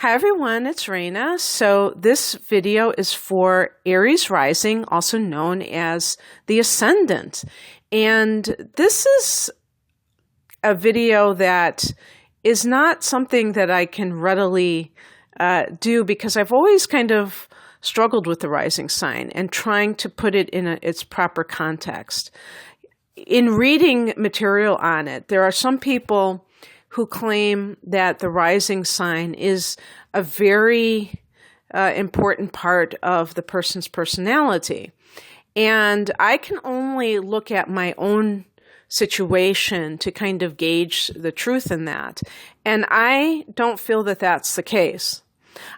Hi everyone, it's Raina. So this video is for Aries rising, also known as the Ascendant. And this is a video that is not something that I can readily do because I've always kind of struggled with the rising sign and trying to put it in its proper context. In reading material on it, there are some people who claim that the rising sign is a very important part of the person's personality. And I can only look at my own situation to kind of gauge the truth in that. And I don't feel that that's the case.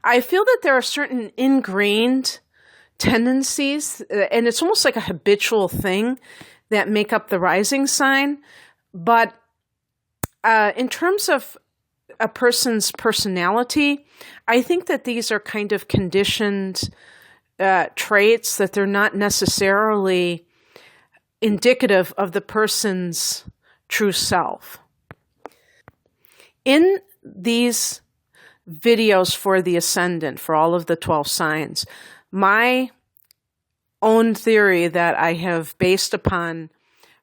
I feel that there are certain ingrained tendencies, and it's almost like a habitual thing that make up the rising sign. But in terms of a person's personality, I think that these are kind of conditioned traits, that they're not necessarily indicative of the person's true self. In these videos for the Ascendant, for all of the 12 signs, my own theory that I have based upon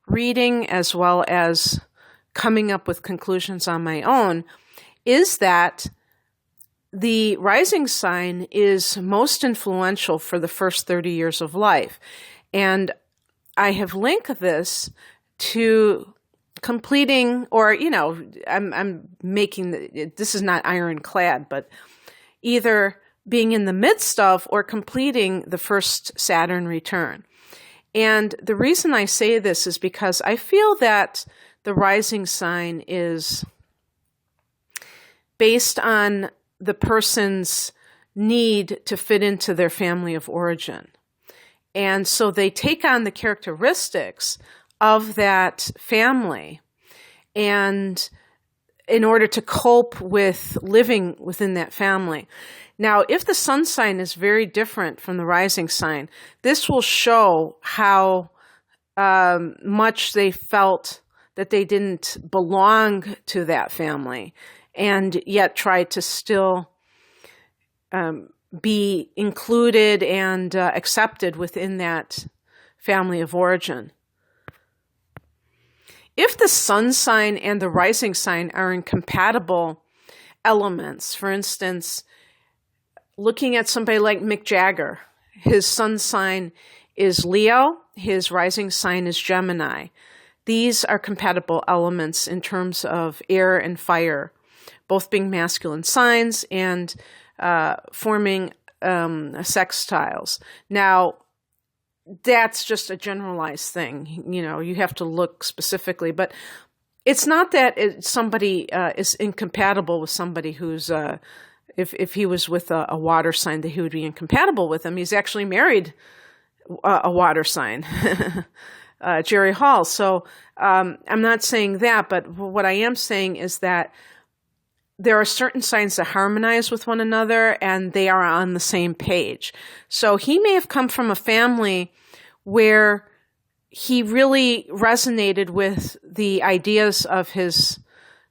reading as well as coming up with conclusions on my own is that the rising sign is most influential for the first 30 years of life. And I have linked this to completing, or, I'm making, this is not ironclad, but either being in the midst of or completing the first Saturn return. And the reason I say this is because I feel that the rising sign is based on the person's need to fit into their family of origin. And so they take on the characteristics of that family, and in order to cope with living within that family. Now, if the sun sign is very different from the rising sign, this will show how much they felt that they didn't belong to that family, and yet try to still be included and accepted within that family of origin. If the sun sign and the rising sign are incompatible elements, for instance, looking at somebody like Mick Jagger, his sun sign is Leo, his rising sign is Gemini. These are compatible elements in terms of air and fire, both being masculine signs and forming sextiles. Now, that's just a generalized thing. You have to look specifically, but it's not that somebody is incompatible with somebody who's, if he was with a water sign, that he would be incompatible with him. He's actually married a water sign. Jerry Hall. So I'm not saying that, but what I am saying is that there are certain signs that harmonize with one another and they are on the same page. So he may have come from a family where he really resonated with the ideas of his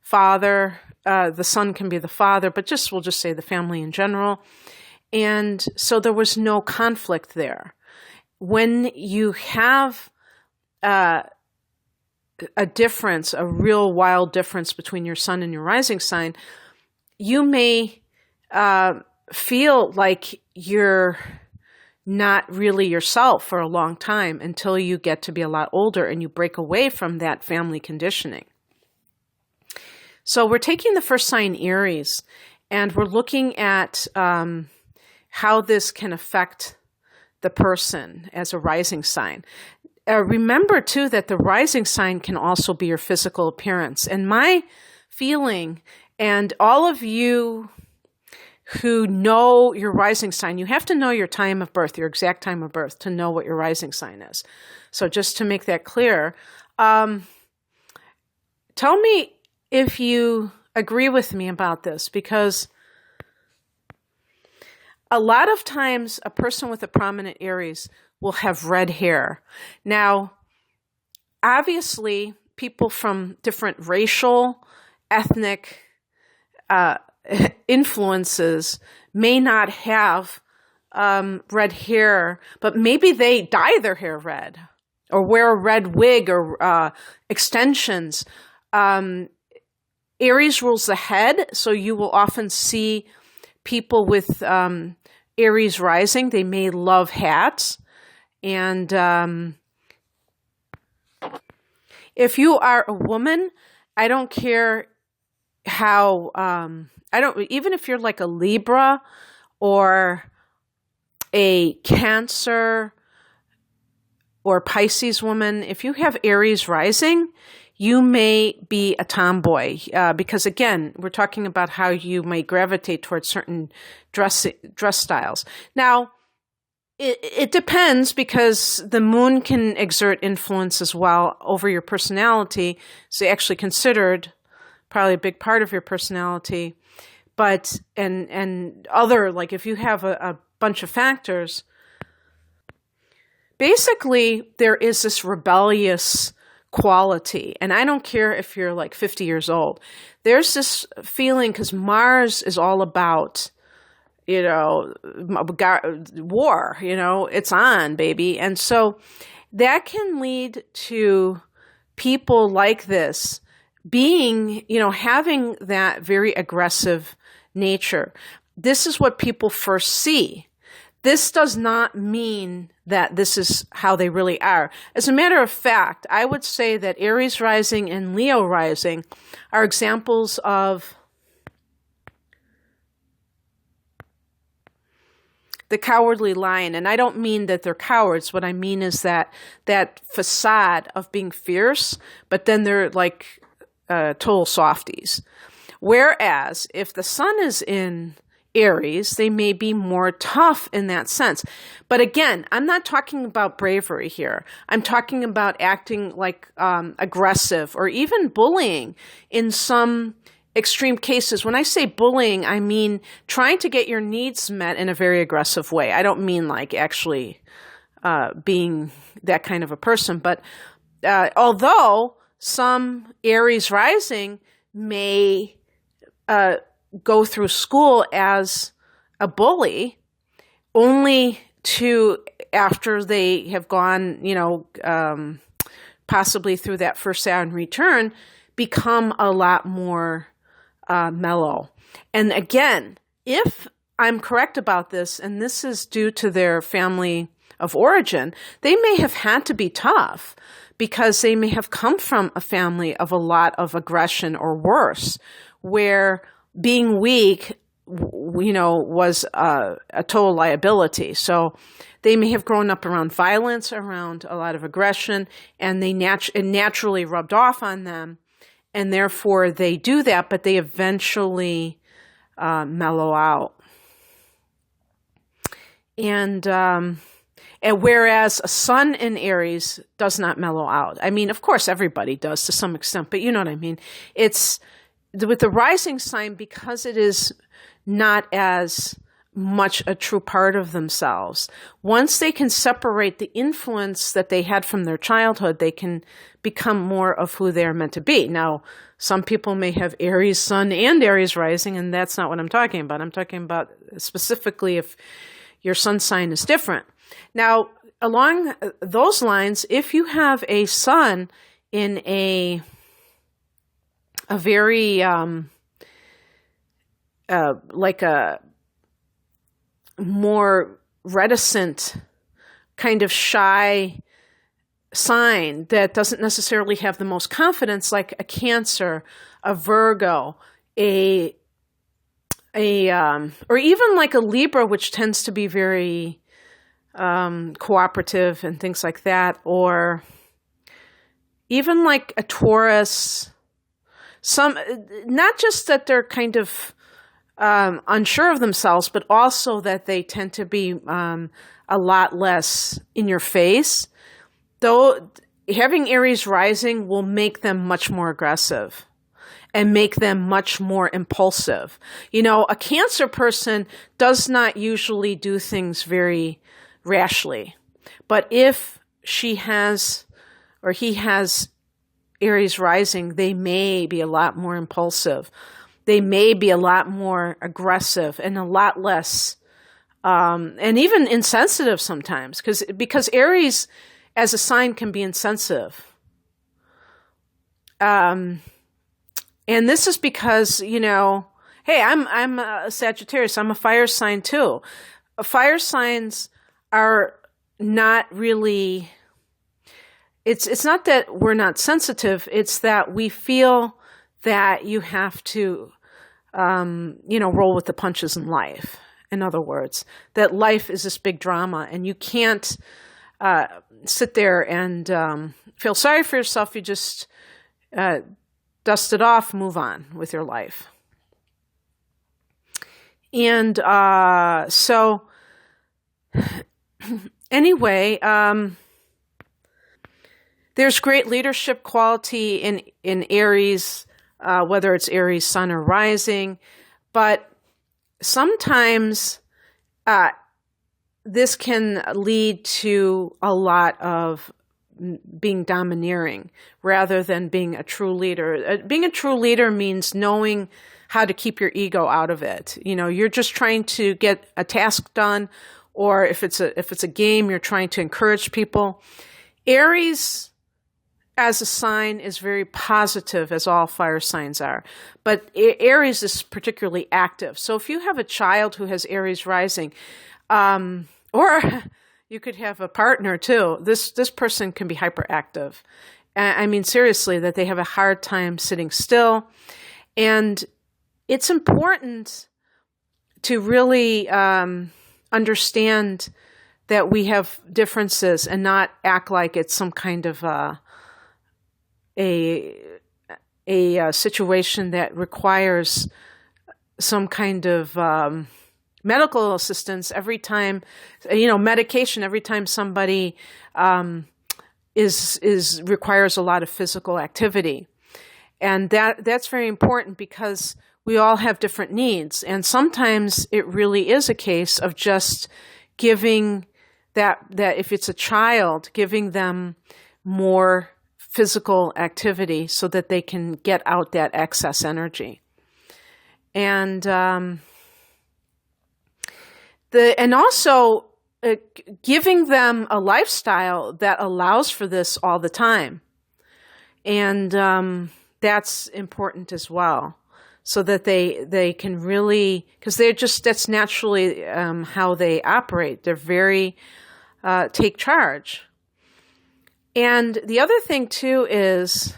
father. The son can be the father, but we'll just say the family in general. And so there was no conflict there. When you have a difference, a real wild difference between your sun and your rising sign, you may feel like you're not really yourself for a long time until you get to be a lot older and you break away from that family conditioning. So we're taking the first sign, Aries, and we're looking at how this can affect the person as a rising sign. Remember, too, that the rising sign can also be your physical appearance. And my feeling, and all of you who know your rising sign, you have to know your time of birth, your exact time of birth, to know what your rising sign is. So just to make that clear, tell me if you agree with me about this, because a lot of times a person with a prominent Aries will have red hair. Now, obviously, people from different racial, ethnic influences may not have red hair, but maybe they dye their hair red or wear a red wig or extensions. Aries rules the head, so you will often see people with Aries rising. They may love hats. And if you are a woman, I don't care how, even if you're like a Libra or a Cancer or Pisces woman, if you have Aries rising, you may be a tomboy because, again, we're talking about how you may gravitate towards certain dress styles. Now, it depends because the moon can exert influence as well over your personality. So actually considered probably a big part of your personality. But, and other, like if you have a bunch of factors, basically there is this rebellious quality. And I don't care if you're like 50 years old. There's this feeling because Mars is all about, war, it's on, baby. And so that can lead to people like this being, having that very aggressive nature. This is what people first see. This does not mean that this is how they really are. As a matter of fact, I would say that Aries rising and Leo rising are examples of the cowardly lion. And I don't mean that they're cowards. What I mean is that facade of being fierce, but then they're like total softies. Whereas if the sun is in Aries, they may be more tough in that sense. But again, I'm not talking about bravery here. I'm talking about acting like aggressive or even bullying in some extreme cases. When I say bullying, I mean trying to get your needs met in a very aggressive way. I don't mean like actually being that kind of a person. But although some Aries rising may go through school as a bully, only to, after they have gone, possibly through that first Saturn return, become a lot more mellow. And again, if I'm correct about this, and this is due to their family of origin, they may have had to be tough because they may have come from a family of a lot of aggression or worse, where being weak, was a total liability. So they may have grown up around violence, around a lot of aggression, and it naturally rubbed off on them. And therefore they do that, but they eventually mellow out. And whereas a sun in Aries does not mellow out. I mean, of course, everybody does to some extent, but you know what I mean. It's with the rising sign, because it is not as much a true part of themselves. Once they can separate the influence that they had from their childhood, they can become more of who they're meant to be. Now, some people may have Aries sun and Aries rising, and that's not what I'm talking about. I'm talking about specifically if your sun sign is different. Now, along those lines, if you have a sun in a very, like a more reticent, kind of shy sign that doesn't necessarily have the most confidence, like a Cancer, a Virgo, or even like a Libra, which tends to be very cooperative and things like that, or even like a Taurus. Not just that they're kind of unsure of themselves, but also that they tend to be a lot less in your face. Though having Aries rising will make them much more aggressive and make them much more impulsive. A Cancer person does not usually do things very rashly. But if she has or he has Aries rising, they may be a lot more impulsive. they may be a lot more aggressive and a lot less, and even insensitive sometimes, because Aries as a sign can be insensitive. And this is because, hey, I'm a Sagittarius. I'm a fire sign too. Fire signs are not really, it's not that we're not sensitive. It's that we feel that you have to, roll with the punches in life. In other words, that life is this big drama and you can't sit there and feel sorry for yourself. You just dust it off, move on with your life. And so anyway, there's great leadership quality in Aries, whether it's Aries sun or rising, but sometimes this can lead to a lot of being domineering rather than being a true leader. Being a true leader means knowing how to keep your ego out of it. You're just trying to get a task done, or if it's a game, you're trying to encourage people. Aries as a sign is very positive, as all fire signs are. But Aries is particularly active. So if you have a child who has Aries rising, or you could have a partner too, this person can be hyperactive. I mean, seriously, that they have a hard time sitting still. And it's important to really understand that we have differences and not act like it's some kind of a situation that requires some kind of medical assistance every time, medication every time somebody requires a lot of physical activity. And that's very important because we all have different needs. And sometimes it really is a case of just giving that if it's a child, giving them more physical activity so that they can get out that excess energy. And also giving them a lifestyle that allows for this all the time. And that's important as well, so that they can really, because that's naturally how they operate. They're very take charge. And the other thing too is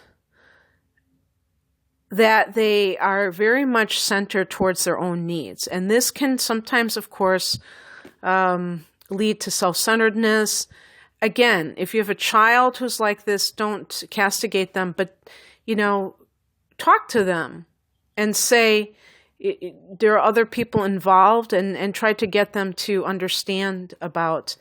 that they are very much centered towards their own needs. And this can sometimes, of course, lead to self-centeredness. Again, if you have a child who's like this, don't castigate them, but, talk to them and say there are other people involved, and try to get them to understand about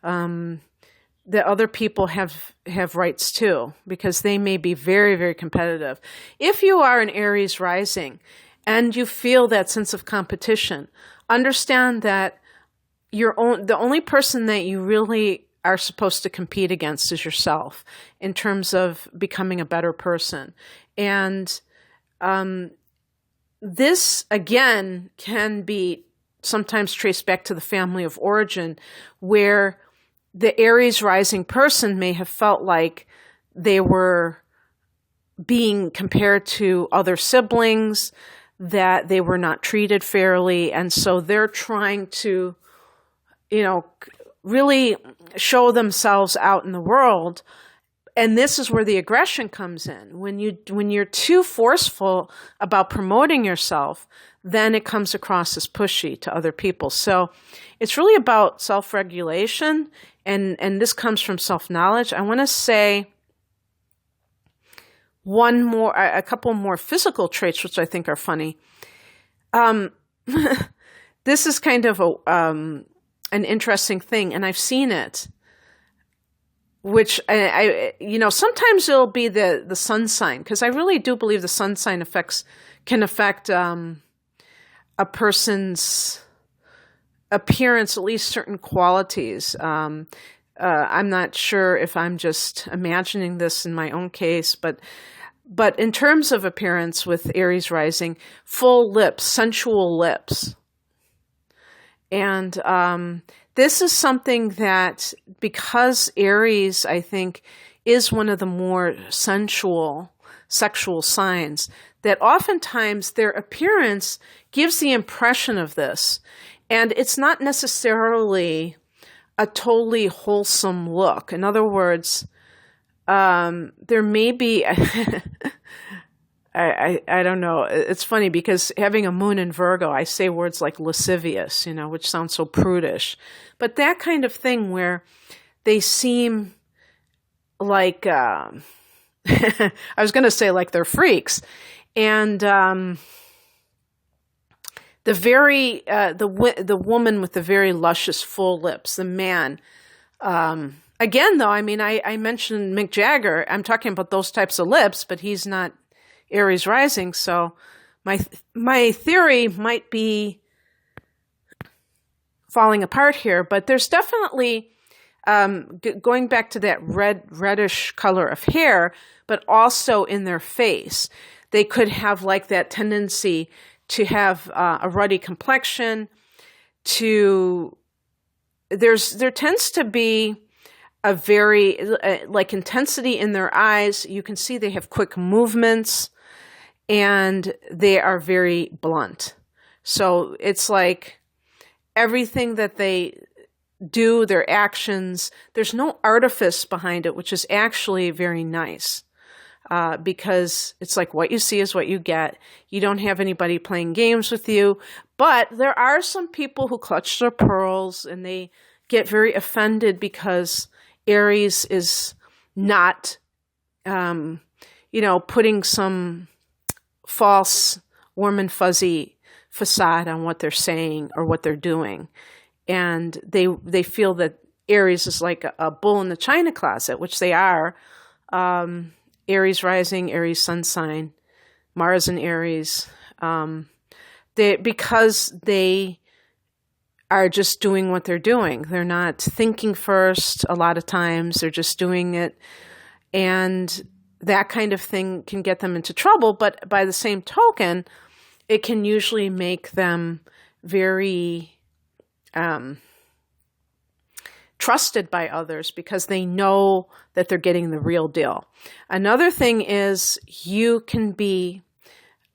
that other people have rights too, because they may be very, very competitive. If you are an Aries rising and you feel that sense of competition, understand that the only person that you really are supposed to compete against is yourself in terms of becoming a better person. And this, again, can be sometimes traced back to the family of origin, where the Aries rising person may have felt like they were being compared to other siblings, that they were not treated fairly. And so they're trying to, really show themselves out in the world. And this is where the aggression comes in. When you're too forceful about promoting yourself, then it comes across as pushy to other people. So it's really about self-regulation, and this comes from self-knowledge. I want to say a couple more physical traits, which I think are funny. This is kind of an interesting thing, and I've seen it. Which sometimes it'll be the sun sign, because I really do believe the sun sign can affect a person's appearance, at least certain qualities. I'm not sure if I'm just imagining this in my own case, but But in terms of appearance with Aries rising, full lips, sensual lips. And this is something that, because Aries, I think, is one of the more sensual, sexual signs, that oftentimes their appearance gives the impression of this. And it's not necessarily a totally wholesome look. In other words, there may be, I don't know. It's funny because having a moon in Virgo, I say words like lascivious, which sounds so prudish. But that kind of thing where they seem like, I was going to say like they're freaks. And the woman with the very luscious full lips, the man, again, though, I mean, I mentioned Mick Jagger. I'm talking about those types of lips, but he's not Aries rising. So my theory might be falling apart here, but there's definitely, going back to that reddish color of hair, but also in their face. They could have like that tendency to have a ruddy complexion, there tends to be a very, like intensity in their eyes. You can see they have quick movements and they are very blunt. So it's like everything that they do, their actions, there's no artifice behind it, which is actually very nice. Because it's like what you see is what you get. You don't have anybody playing games with you. But there are some people who clutch their pearls and they get very offended because Aries is not, putting some false, warm and fuzzy facade on what they're saying or what they're doing. And they feel that Aries is like a bull in the china closet, which they are. Aries rising, Aries sun sign, Mars in Aries, because they are just doing what they're doing. They're not thinking first a lot of times. They're just doing it. And that kind of thing can get them into trouble. But by the same token, it can usually make them very trusted by others because they know that they're getting the real deal. Another thing is you can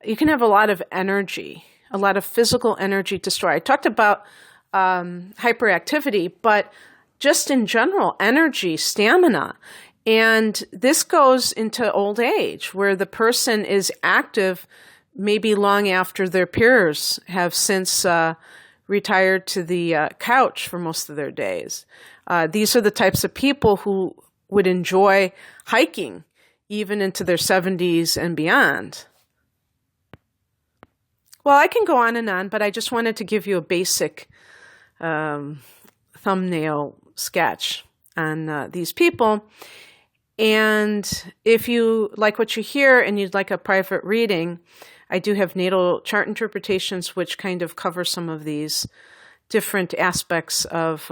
have a lot of energy, a lot of physical energy to store. I talked about hyperactivity, but just in general, energy, stamina. And this goes into old age where the person is active maybe long after their peers have since retired to the couch for most of their days. These are the types of people who would enjoy hiking even into their 70s and beyond. Well, I can go on, but I just wanted to give you a basic thumbnail sketch on these people. And if you like what you hear and you'd like a private reading, I do have natal chart interpretations, which kind of cover some of these different aspects of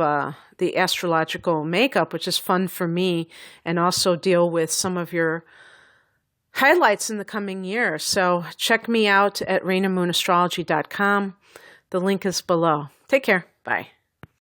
the astrological makeup, which is fun for me, and also deal with some of your highlights in the coming year. So check me out at rainamoonastrology.com. The link is below. Take care. Bye.